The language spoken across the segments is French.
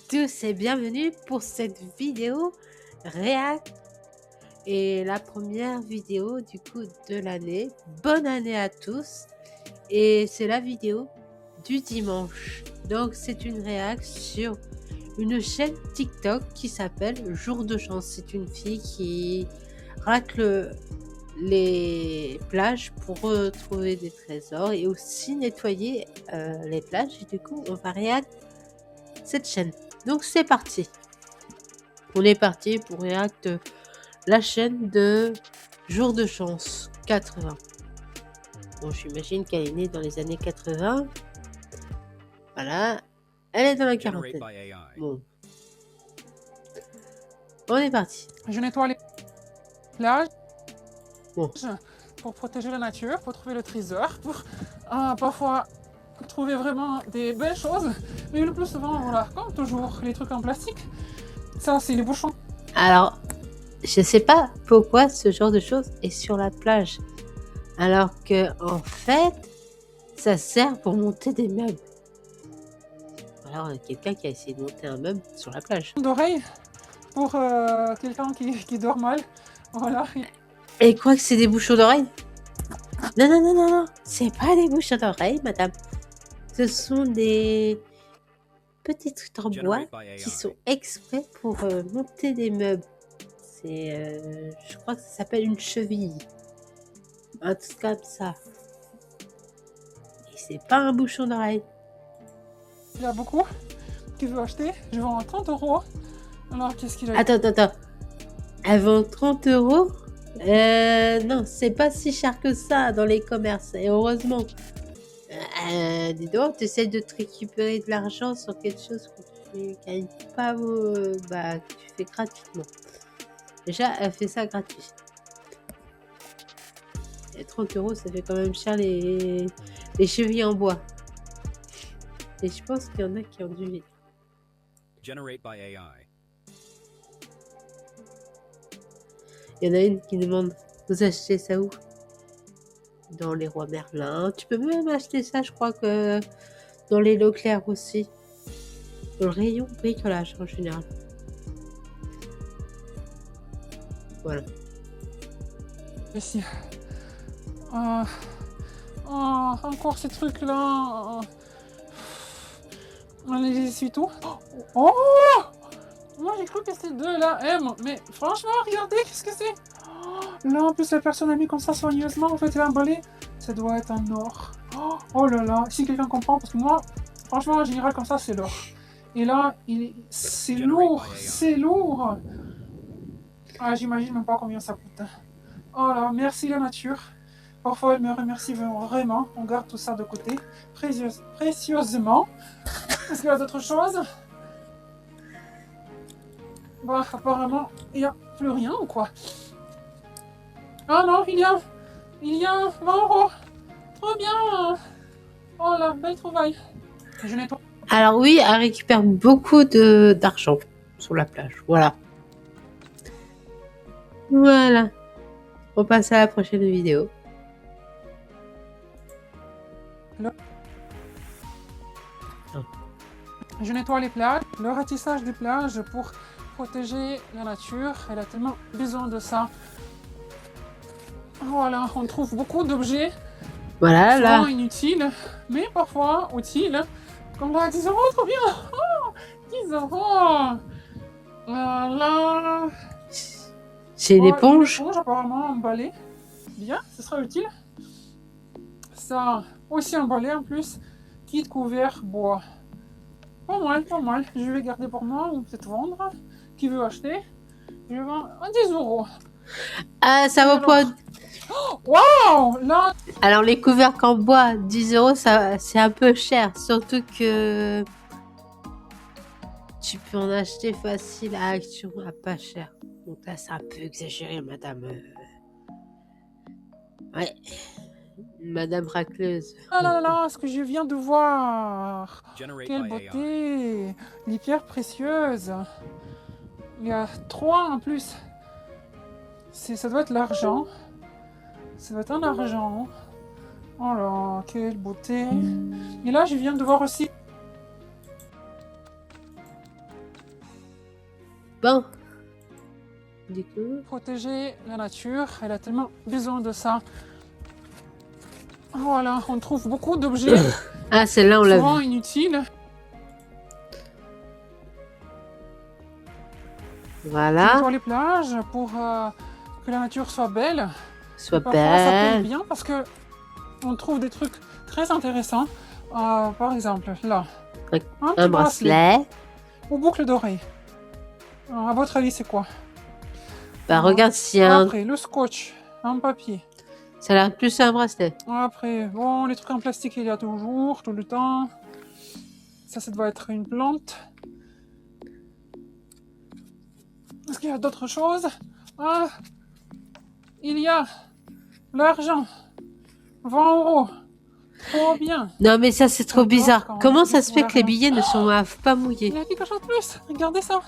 tous et bienvenue pour cette vidéo React et la première vidéo du coup de l'année. Bonne année à tous et c'est la vidéo du dimanche. Donc c'est une React sur une chaîne TikTok qui s'appelle Jour de chance. C'est une fille qui racle les plages pour retrouver des trésors et aussi nettoyer les plages. Et du coup on va React cette chaîne. Donc c'est parti. On est parti pour React la chaîne de Jour de chance 80. Bon, j'imagine qu'elle est née dans les années 80. Voilà. Elle est dans la quarantaine. Bon. On est parti. Je nettoie les plages Bon. pour protéger la nature, pour trouver le trésor, pour parfois trouver vraiment des belles choses. Mais le plus souvent, voilà, comme toujours, les trucs en plastique, ça c'est les bouchons. Alors, je sais pas pourquoi ce genre de choses est sur la plage. Alors que, en fait, ça sert pour monter des meubles. Alors, quelqu'un qui a essayé de monter un meuble sur la plage. D'oreilles pour quelqu'un qui dort mal. Voilà. Et quoi que c'est des bouchons d'oreilles? Non, non, non, non, non. C'est pas des bouchons d'oreilles, madame. Ce sont des petits trucs en bois qui sont exprès pour monter des meubles. C'est, je crois que ça s'appelle une cheville. Un truc comme ça. Et c'est pas un bouchon d'oreille. Il y a beaucoup qui veut acheter. Je vends à 30 €. Alors qu'est-ce qu'il a? Attends. Elle vend 30 €? Non, c'est pas si cher que ça dans les commerces. Et heureusement. Dis donc, tu essaies de te récupérer de l'argent sur quelque chose que tu gagnes pas, que tu fais gratuitement. Déjà, elle fait ça gratuit. Et 30 €, ça fait quand même cher les chevilles en bois. Et je pense qu'il y en a qui ont dû les. Generate by AI. Il y en a une qui demande: vous achetez ça où? Dans les Rois Merlin. Tu peux même acheter ça, je crois que dans les Leclerc aussi. Dans le rayon bricolage en général. Voilà. Ici. Encore ces trucs-là. On les essuie tout. Oh! Moi j'ai cru que ces deux-là M, mais franchement, regardez, qu'est-ce que c'est? Là, en plus, la personne a mis comme ça soigneusement, en fait, elle a emballé. Ça doit être un or. Oh là là, si quelqu'un comprend, parce que moi, franchement, en général, comme ça, c'est l'or. Et là, c'est lourd, c'est lourd. Ah, j'imagine même pas combien ça coûte. Oh là, merci la nature. Parfois, elle me remercie vraiment. On garde tout ça de côté, précieusement. Est-ce qu'il y a d'autres choses? Bah, apparemment, il n'y a plus rien ou quoi? Ah non, il y a 20 €. Trop bien. Oh la belle trouvaille. Je nettoie. Alors oui, elle récupère beaucoup d'argent sur la plage. Voilà. Voilà. On passe à la prochaine vidéo. Je nettoie les plages, le ratissage des plages pour protéger la nature. Elle a tellement besoin de ça. Voilà, on trouve beaucoup d'objets Voilà, là. souvent inutiles, mais parfois utiles. Comme là, 10 €, trop bien. Oh, 10 €. Voilà. C'est une Oh, éponge. Une éponge apparemment emballée. Bien, ce sera utile. Ça aussi emballé en plus. Kit couvert bois. Pas mal, pas mal. Je vais garder pour moi ou peut-être vendre. Qui veut acheter? Je vends à 10 €. Ah, ça vaut pas. Waouh! Là. Alors, les couvercles en bois, 10 €, ça, c'est un peu cher. Surtout que tu peux en acheter facile à Action à pas cher. Donc là, c'est un peu exagéré, madame. Ouais. Madame racleuse. Ah là là, ce que je viens de voir. Generate Quelle by AI. beauté! Les pierres précieuses. Il y a 3 en plus. Ça doit être l'argent. Ça doit être un argent. Oh là, quelle beauté. Et là, je viens de voir aussi Bon. Du coup... Protéger la nature, elle a tellement besoin de ça. Voilà, on trouve beaucoup d'objets Ah, celle-là, on l'a souvent vu. inutiles. Voilà. Nettoie les plages pour que la nature soit belle. Soit Parfois, ça paye belle. bien parce que on trouve des trucs très intéressants. Par exemple, là, un Un petit bracelet bracelet. ou boucle d'oreille. À votre avis, c'est quoi? Bah, regarde s'il y a un... Après, le scotch, un papier. Ça a l'air plus un bracelet. Après, bon, les trucs en plastique, il y a toujours, tout le temps. Ça doit être une plante. Est-ce qu'il y a d'autres choses? Ah, il y a l'argent. 20 €. Trop bien. Non, mais ça, c'est trop J'adore bizarre. quand Comment on ça dit se fait que les l'argent. billets ne sont pas mouillés? Il y a quelque chose de plus. Regardez ça.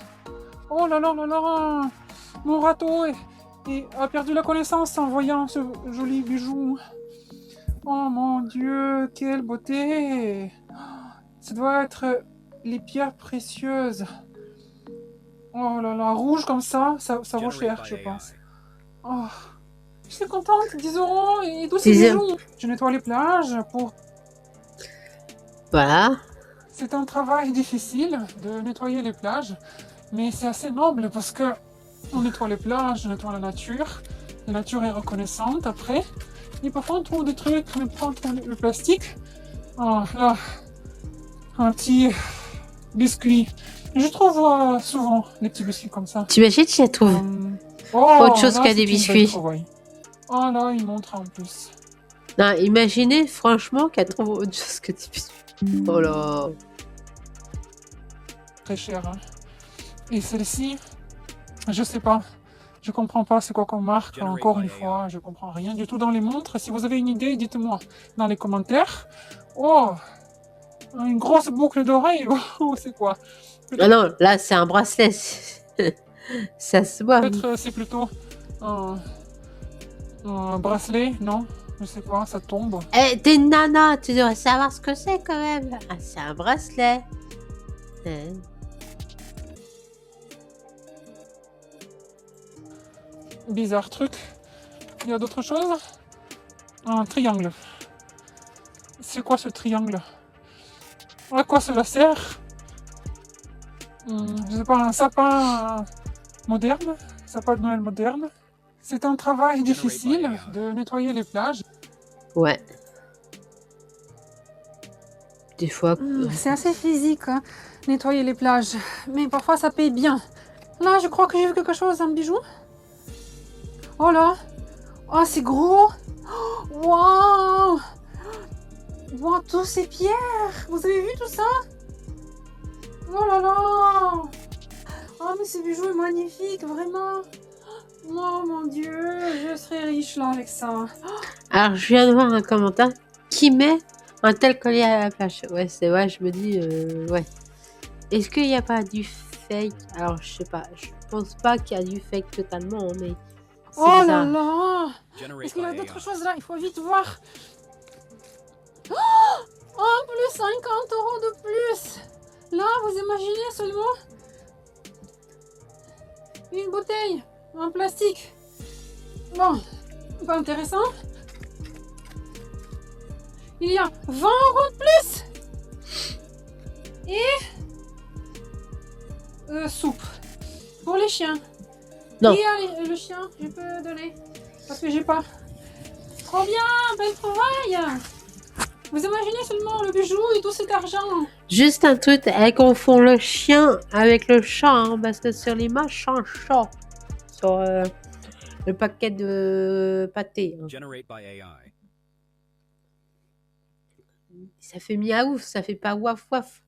Oh là là là là. Mon râteau a perdu la connaissance en voyant ce joli bijou. Oh mon Dieu, quelle beauté. Ça doit être les pierres précieuses. Oh là là, rouge comme ça vaut cher, Generate je by pense. AI. Oh, je suis contente, 10 € et tous ces 10 €. bijoux. Je nettoie les plages pour... Voilà. C'est un travail difficile de nettoyer les plages, mais c'est assez noble parce que on nettoie les plages, on nettoie la nature est reconnaissante après, et parfois on trouve des trucs, on prend le plastique. Oh là, un petit biscuit. Je trouve souvent les petits biscuits comme ça. T'imagines si elle trouve Oh, autre chose là, qu'à c'est des une belle biscuits? trouvaille. Oh là, il montre en plus. Non, imaginez franchement qu'elle trouve autre chose que des biscuits. Oh là. Très cher, hein. Et celle-ci, je sais pas. Je comprends pas c'est quoi qu'on marque. Generate Encore by une AI. fois, je comprends rien du tout dans les montres. Si vous avez une idée, dites-moi dans les commentaires. Oh, une grosse boucle d'oreille. Oh, c'est quoi? Ah non, là, c'est un bracelet. Ça se voit. Peut-être c'est plutôt un bracelet, non? Je sais pas, ça tombe. Eh, t'es une nana, tu devrais savoir ce que c'est quand même. Ah, c'est un bracelet. Hein. Bizarre truc. Il y a d'autres choses? Un triangle. C'est quoi ce triangle? À quoi cela sert? Je sais pas, un sapin moderne? Sapin de Noël moderne? C'est un travail difficile de nettoyer les plages. Ouais. Des fois. C'est assez physique, hein, nettoyer les plages. Mais parfois ça paye bien. Là, je crois que j'ai vu quelque chose, un bijou. Oh là! Oh, c'est gros! Waouh! Wow, tous ces pierres! Vous avez vu tout ça? Oh là là! Oh, mais ce bijou est magnifique, vraiment! Oh mon Dieu, je serais riche là avec ça. Alors, je viens de voir un commentaire qui met un tel collier à la plage. Ouais, c'est vrai, je me dis, ouais. Est-ce qu'il n'y a pas du fake? Alors, je sais pas. Je pense pas qu'il y a du fake totalement, mais c'est Oh là bizarre. là! Generate Est-ce qu'il y a by d'autres AI. choses là? Il faut vite voir. Oh, plus 50 € de plus! Là, vous imaginez seulement une bouteille en plastique. Bon, pas intéressant. Il y a 20 € de plus! Et soupe pour les chiens. Non. Qui a le chien? Je peux donner parce que j'ai pas. Trop bien, belle trouvaille! Vous imaginez seulement le bijou et tout cet argent. Juste un truc, elle confond le chien avec le chat, hein, parce que sur l'image, c'est un chat. Sur le paquet de pâté. Hein. Generate by AI. Ça fait miaou, ça fait pas waf waf.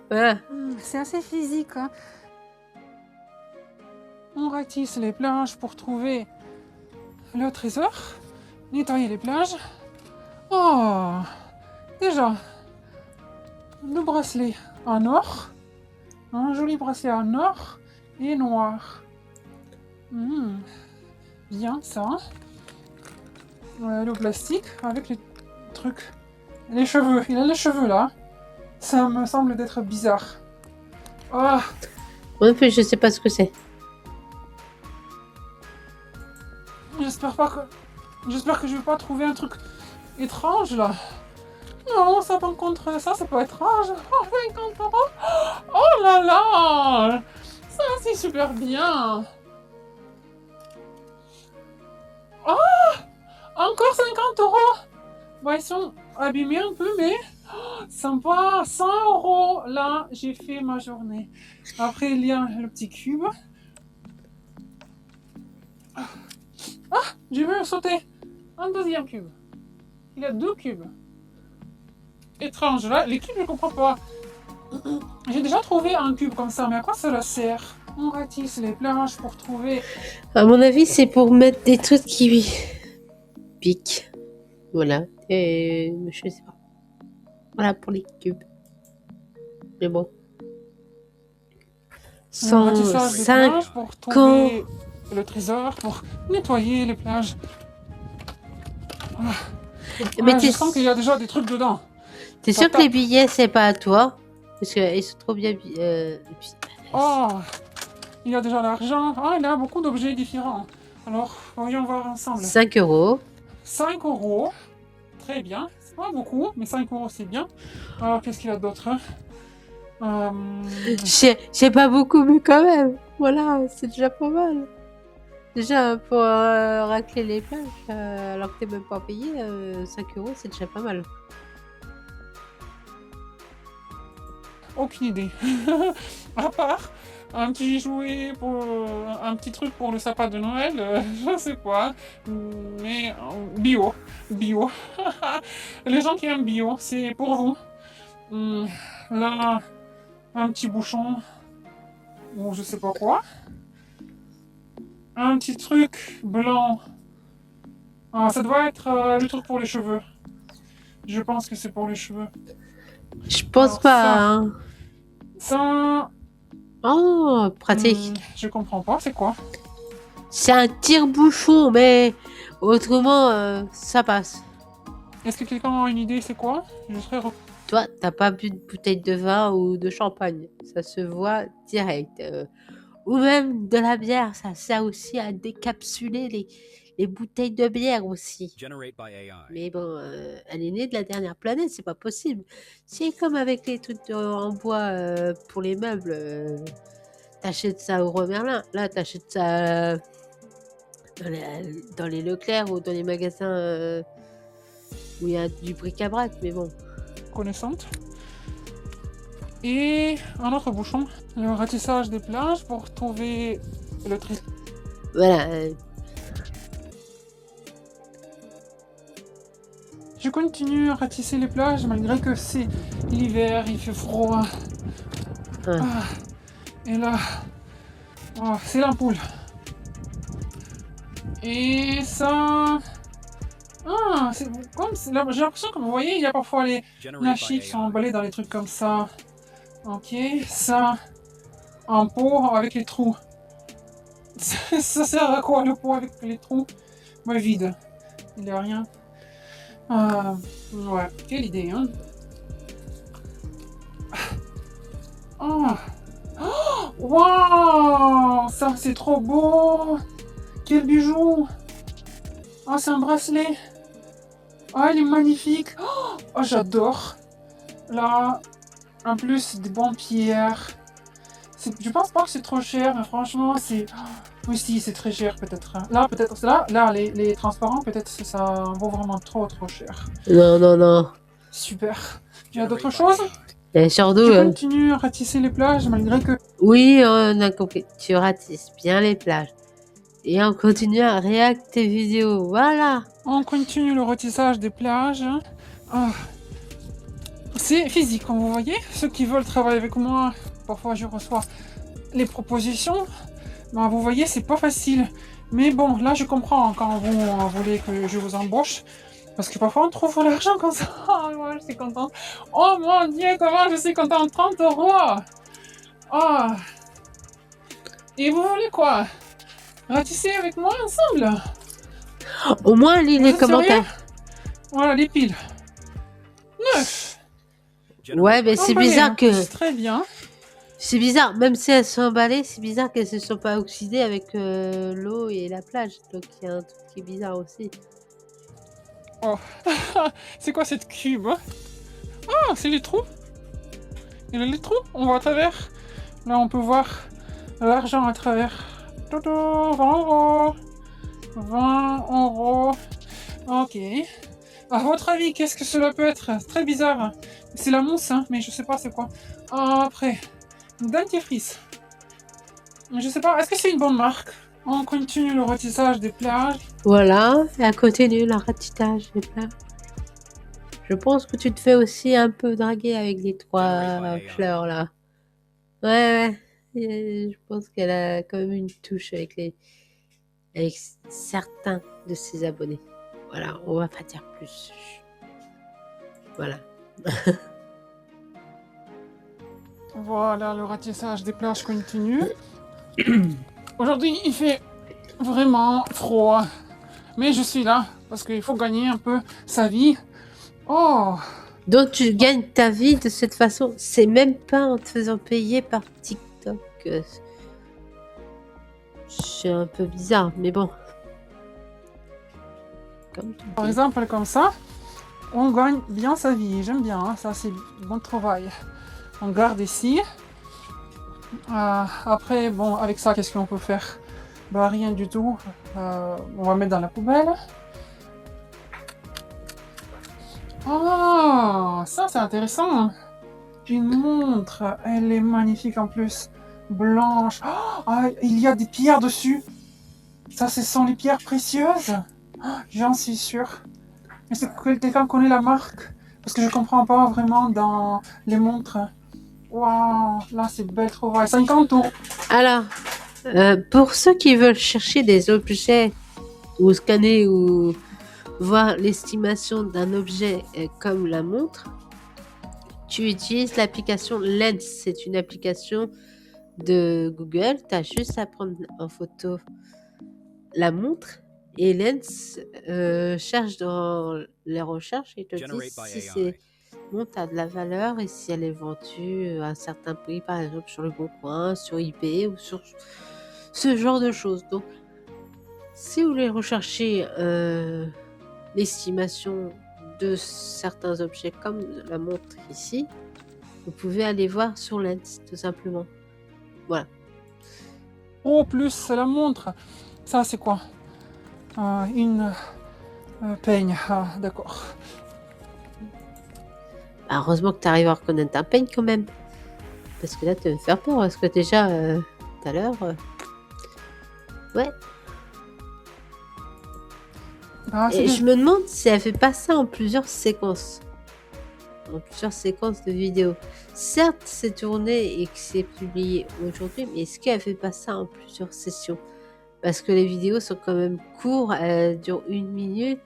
Voilà. C'est assez physique, hein. On ratisse les plages pour trouver le trésor. Nettoyer les plages. Oh, déjà, le bracelet en or. Un joli bracelet en or et noir. Bien ça. Le plastique avec les trucs. Les cheveux. Il a les cheveux là. Ça me semble d'être bizarre. Ah, Moi non plus, je sais pas ce que c'est. j'espère pas que... J'espère que je vais pas trouver un truc étrange, là. Non, ça par contre, ça peut être étrange. Oh, 50 €. Oh là là. Ça, c'est super bien. Oh, encore 50 €. Bah, ils sont abîmés un peu, mais sympa. 100 €. Là, j'ai fait ma journée. Après, il y a le petit cube. Ah, j'ai vu sauter un deuxième cube. Il y a 2 cubes. Étrange, là, les cubes, je comprends pas. J'ai déjà trouvé un cube comme ça, mais à quoi ça sert? On ratisse les plages pour trouver... À mon avis, c'est pour mettre des trucs qui piquent. Voilà. Et je sais pas. Voilà pour les cubes. Mais bon. Un ratissage des 105 plages pour trouver le trésor, pour nettoyer les plages. Mais Ah, je t'es sens qu'il y a déjà des trucs dedans. t'es Ça sûr que les tape. billets, c'est pas à toi? Parce qu'ils sont trop bien. Oh, il y a déjà l'argent. Ah, il y a beaucoup d'objets différents. Alors, voyons voir ensemble. 5 €. 5 €. Très bien. C'est pas beaucoup, mais 5 € c'est bien. Alors, qu'est-ce qu'il y a d'autre? J'ai pas beaucoup, mais quand même. Voilà, c'est déjà pas mal. Déjà, pour racler les plages, alors que t'es même pas payé, 5 €, c'est déjà pas mal. Aucune idée. À part un petit jouet pour un petit truc pour le sapin de Noël, je sais pas. Mais bio. Les gens qui aiment bio, c'est pour vous. Là, un petit bouchon ou je sais pas quoi. Un petit truc blanc. Ah, ça doit être le truc pour les cheveux. Je pense que c'est pour les cheveux. Je pense Alors, pas, ça. hein. Ça, Oh, pratique. je comprends pas, c'est quoi? C'est un tire-bouchon, mais autrement, ça passe. Est-ce que quelqu'un a une idée, c'est quoi? Je serais Toi, t'as pas bu de bouteille de vin ou de champagne. Ça se voit direct. Ou même de la bière, ça sert aussi à décapsuler les bouteilles de bière aussi. Generate by AI. Mais bon, elle est née de la dernière planète, c'est pas possible. C'est comme avec les trucs en bois pour les meubles. T'achètes ça au Roi Merlin. Là, t'achètes ça dans les Leclerc ou dans les magasins où il y a du bric-à-brac. Mais bon. connaissante. Et un autre bouchon, le ratissage des plages pour trouver le trésor. Voilà. Je continue à ratisser les plages malgré que c'est l'hiver, il fait froid. Ouais. Ah, et là, oh, c'est l'ampoule. Et ça... Ah, c'est comme... là, j'ai l'impression que vous voyez, il y a parfois les Generate machis by qui sont AI. emballés dans les trucs comme ça. Ok, ça... Un pot avec les trous. Ça sert à quoi le pot avec les trous? Ouais, vide. Il n'y a rien. Ouais, quelle idée, hein? Oh! Oh! Waouh! Ça, c'est trop beau! Quel bijou! Ah, c'est un bracelet! Ah, il est magnifique! Oh, j'adore! Là, en plus, des bonnes pierres. Je pense pas que c'est trop cher, mais franchement, c'est... Oui, si, c'est très cher, peut-être. Là, peut-être... Là, les transparents, peut-être que ça vaut vraiment trop cher. Non, non, non. Super. Il y a Generate d'autres by choses? AI. Et surtout, Je continue à ratisser les plages, malgré que... oui, on a compris. Tu ratisses bien les plages. Et on continue à réacter tes vidéos. Voilà. On continue le ratissage des plages. Ah. C'est physique, comme vous voyez. Ceux qui veulent travailler avec moi, parfois je reçois les propositions. Ben, vous voyez, c'est pas facile. Mais bon, là je comprends quand vous voulez que je vous embauche. Parce que parfois on trouve l'argent comme ça. Oh, moi je suis contente. Oh mon dieu, comment je suis contente. 30 €. Oh. Et vous voulez quoi? Ratisser avec moi ensemble? Au moins, lis Vous les êtes sérieux? commentaires. Voilà les piles. 9. Ouais, mais c'est Emballé, bizarre hein. que C'est très bien. C'est bizarre, même si elles sont emballées, c'est bizarre qu'elles ne se sont pas oxydées avec l'eau et la plage. Donc il y a un truc qui est bizarre aussi. Oh, c'est quoi cette cube? Ah, c'est les trous. Il y a les trous, on voit à travers. Là, on peut voir l'argent à travers. Toto, 20 euros. 20 euros. Ok. À votre avis, qu'est-ce que cela peut être? C'est très bizarre. C'est la mousse, hein, mais je sais pas c'est quoi. Après, dentifrice. Je sais pas, est-ce que c'est une bonne marque? On continue le ratissage des plages. Voilà, et à continue le ratissage des plages. Je pense que tu te fais aussi un peu draguer avec les 3 fleurs là. Ouais, ouais. Et je pense qu'elle a quand même une touche avec certains de ses abonnés. Voilà, on va pas dire plus. Voilà. Voilà, le ratissage des plages continue. Aujourd'hui, il fait vraiment froid. Mais je suis là parce qu'il faut gagner un peu sa vie. Oh, Donc tu gagnes ta vie de cette façon. C'est même pas en te faisant payer par TikTok. C'est un peu bizarre, mais bon. Comme tu par dis. exemple, comme ça, on gagne bien sa vie. J'aime bien, hein, ça c'est bon travail. On garde ici. Après, bon, avec ça, qu'est-ce qu'on peut faire? Bah, rien du tout. On va mettre dans la poubelle. Ah, ça c'est intéressant. Une montre, elle est magnifique en plus. Blanche. Ah, il y a des pierres dessus. Ça, ce sont les pierres précieuses. J'en suis sûre. Est-ce que quelqu'un connaît la marque? Parce que je comprends pas vraiment dans les montres. Waouh, là c'est belle trouvaille. 50 euros. Alors, pour ceux qui veulent chercher des objets ou scanner ou voir l'estimation d'un objet comme la montre, tu utilises l'application Lens. C'est une application de Google. Tu as juste à prendre en photo la montre et Lens cherche dans les recherches et te dit Generate by si AI. c'est montre a de la valeur et si elle est vendue à un certain prix, par exemple sur le Bon Coin, sur eBay ou sur ce genre de choses. Donc, si vous voulez rechercher l'estimation de certains objets comme la montre ici, vous pouvez aller voir sur Lens, tout simplement. Voilà. Oh, plus la montre. Ça c'est quoi? Une peigne. Ah, d'accord. Bah, heureusement que tu arrives à reconnaître un peigne quand même. Parce que là, tu vas me faire peur. Parce que déjà, tout à l'heure... ouais. Ah, c'est Et des- je me demande si elle fait pas ça en plusieurs séquences. En plusieurs séquences de vidéos. Certes, c'est tourné et que c'est publié aujourd'hui, mais est-ce qu'elle fait pas ça en plusieurs sessions? Parce que les vidéos sont quand même courtes, elles durent 1 minute.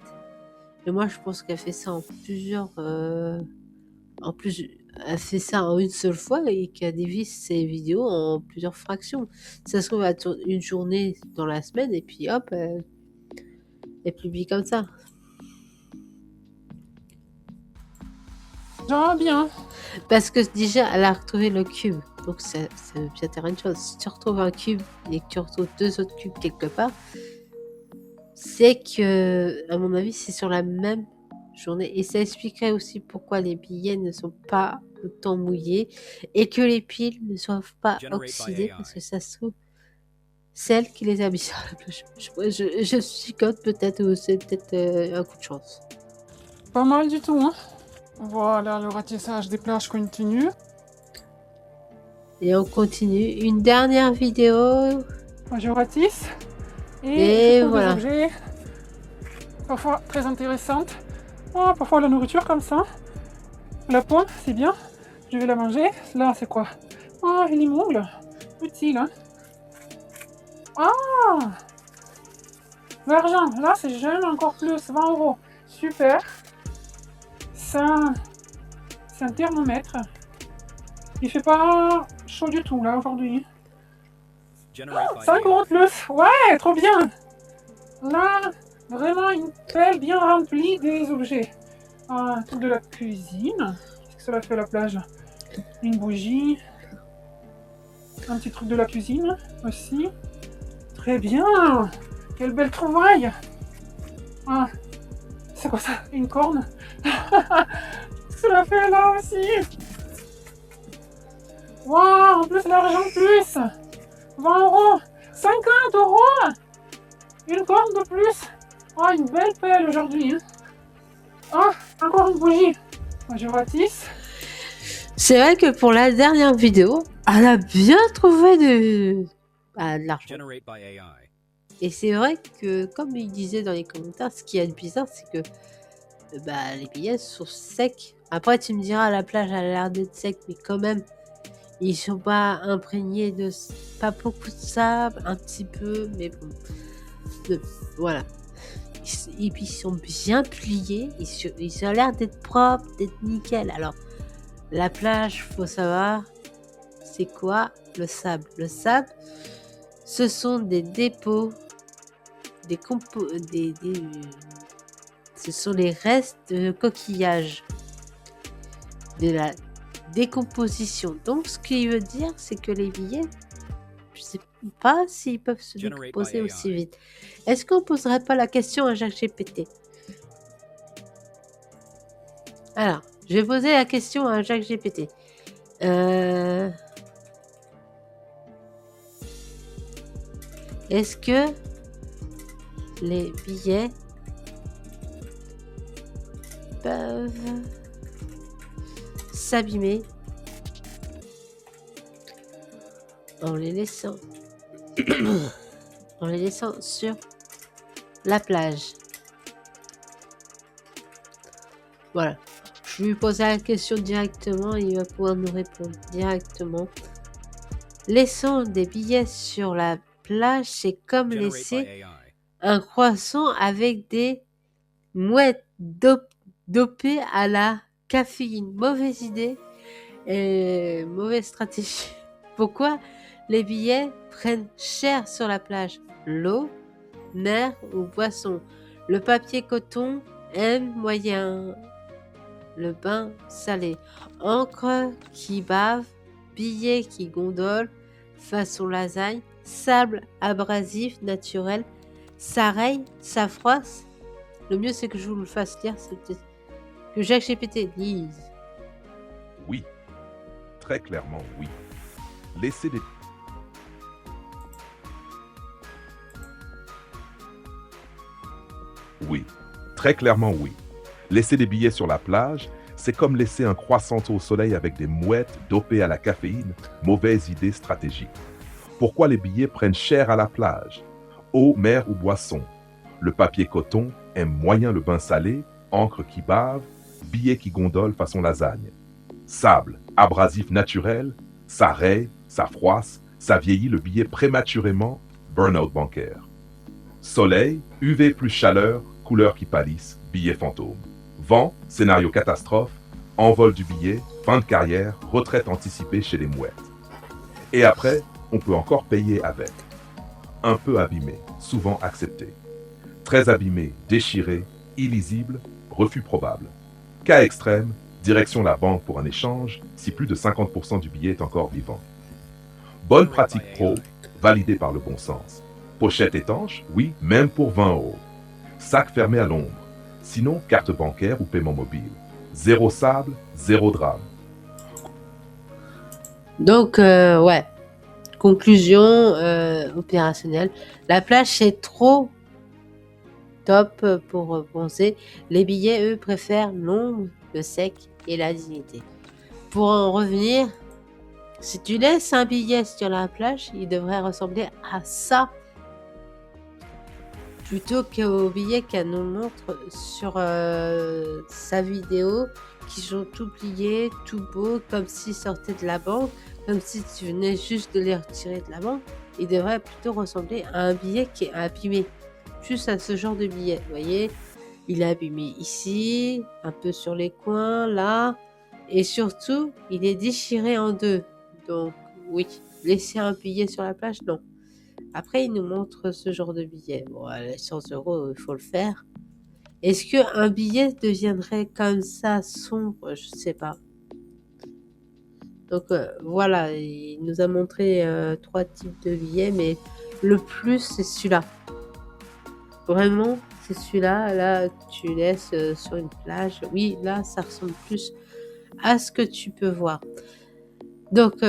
Et moi, je pense qu'elle fait ça en plusieurs... en plus, elle fait ça en une seule fois et qu'elle divise ses vidéos en plusieurs fractions. Ça se trouve, elle tourne une journée dans la semaine et puis hop, elle publie comme ça. J'aimerais bien. Parce que déjà, elle a retrouvé le cube. Donc, ça veut bien dire une chose. Si tu retrouves un cube et que tu retrouves 2 autres cubes quelque part, c'est que, à mon avis, c'est sur la même journée. Et ça expliquerait aussi pourquoi les billets ne sont pas autant mouillés et que les piles ne sont pas Generate by oxydées. AI. Parce que ça se trouve, c'est elle qui les a mis sur la plage. Je chicote peut-être, ou c'est peut-être un coup de chance. Pas mal du tout, hein. Voilà, le ratissage des plages continue. Et on continue. Une dernière vidéo. Je ratisse. Et je trouve voilà. des objets parfois très intéressantes. Oh, parfois la nourriture comme ça. La pointe, c'est bien. Je vais la manger. Là, c'est quoi? Oh, une immeuble. Utile, hein. Ah! L'argent. Là, c'est jeune encore plus. 20 euros. Super. Ça, c'est un thermomètre. Il fait pas chaud du tout, là, aujourd'hui. Generate by 5 euros de AI. plus. Ouais, trop bien. Là, vraiment une pelle bien remplie des objets. Un truc de la cuisine. Qu'est-ce que cela fait à la plage? Une bougie. Un petit truc de la cuisine aussi. Très bien. Quelle belle trouvaille. Ah, c'est quoi ça? Une corne? Cela fait là aussi. Waouh, en plus l'argent plus. 20 €. 50 €. Une corne de plus. Ah, une belle pelle aujourd'hui. Hein. Ah, encore une bougie. Je ratisse. C'est vrai que pour la dernière vidéo, elle a bien trouvé de l'argent. Generate by AI. Et c'est vrai que, comme il disait dans les commentaires, ce qui est bizarre, c'est que les billets sont secs. Après, tu me diras, la plage a l'air d'être sec, mais quand même, ils sont pas imprégnés de... Pas beaucoup de sable, un petit peu, mais bon. Voilà. Et puis, ils sont bien pliés. Ils ont l'air d'être propres, d'être nickel. Alors, la plage, faut savoir, c'est quoi le sable? Le sable, ce sont des dépôts, ce sont les restes de coquillages, de la décomposition. Donc, ce qui veut dire, c'est que les billets, je sais pas s'ils peuvent se Generate décomposer by aussi AI. vite. Est-ce qu'on poserait pas la question à ChatGPT? Alors, je vais poser la question à ChatGPT. Est-ce que les billets peuvent s'abîmer en les laissant sur la plage? Voilà. Je lui poser la question directement et il va pouvoir nous répondre directement. Laissons des billets sur la plage, c'est comme Generate by laisser AI. un croissant avec des mouettes dopées à la caféine. Mauvaise idée et mauvaise stratégie. Pourquoi les billets prennent cher sur la plage? L'eau, mer ou boisson? Le papier coton aime moyen. Le bain salé. Encre qui bave, billets qui gondolent, façon lasagne, sable abrasif naturel, ça raye, ça froisse. Le mieux c'est que je vous le fasse lire, c'est peut-être que ChatGPT lise. Oui. Très clairement, oui. Laissez des... Oui. Très clairement, oui. Laisser des billets sur la plage, c'est comme laisser un croissant au soleil avec des mouettes dopées à la caféine. Mauvaise idée stratégique. Pourquoi les billets prennent cher à la plage? Eau, mer ou boisson? Le papier coton aime moyen le bain salé, encre qui bave, billets qui gondolent façon lasagne. Sable, abrasif naturel, ça raye, ça froisse, ça vieillit le billet prématurément, burn-out bancaire. Soleil, UV plus chaleur, couleurs qui pâlissent, billet fantôme. Vent, scénario catastrophe, envol du billet, fin de carrière, retraite anticipée chez les mouettes. Et après, on peut encore payer avec. Un peu abîmé, souvent accepté. Très abîmé, déchiré, illisible, refus probable. Cas extrême, direction la banque pour un échange si plus de 50% du billet est encore vivant. Bonne pratique pro, validée par le bon sens. Pochette étanche, oui, même pour 20 €. Sac fermé à l'ombre. Sinon, carte bancaire ou paiement mobile. Zéro sable, zéro drame. Donc, ouais. Conclusion opérationnelle. La plage, c'est trop top pour bronzer. Les billets, eux, préfèrent l'ombre, le sec et la dignité. Pour en revenir, si tu laisses un billet sur la plage, il devrait ressembler à ça. Plutôt qu'aux billets qu'elle nous montre sur sa vidéo, qui sont tout pliés, tout beaux, comme s'ils sortaient de la banque, comme si tu venais juste de les retirer de la banque. Il devrait plutôt ressembler à un billet qui est abîmé. Juste à ce genre de billet. Vous voyez, il est abîmé ici, un peu sur les coins, là. Et surtout, il est déchiré en deux. Donc, oui, laisser un billet sur la plage, non. Après, il nous montre ce genre de billet. Bon, les 100 €, il faut le faire. Est-ce qu'un billet deviendrait comme ça sombre? Je sais pas. Donc voilà, il nous a montré 3 types de billets, mais le plus, c'est celui-là. Vraiment, c'est celui-là. Là, tu laisses sur une plage. Oui, là, ça ressemble plus à ce que tu peux voir. Donc,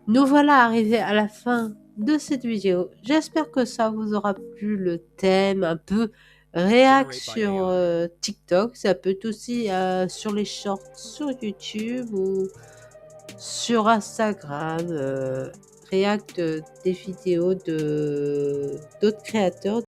nous voilà arrivés à la fin de cette vidéo. J'espère que ça vous aura plu, le thème un peu réact sur TikTok. Ça peut être aussi sur les shorts sur YouTube ou sur Instagram. React des vidéos de d'autres créateurs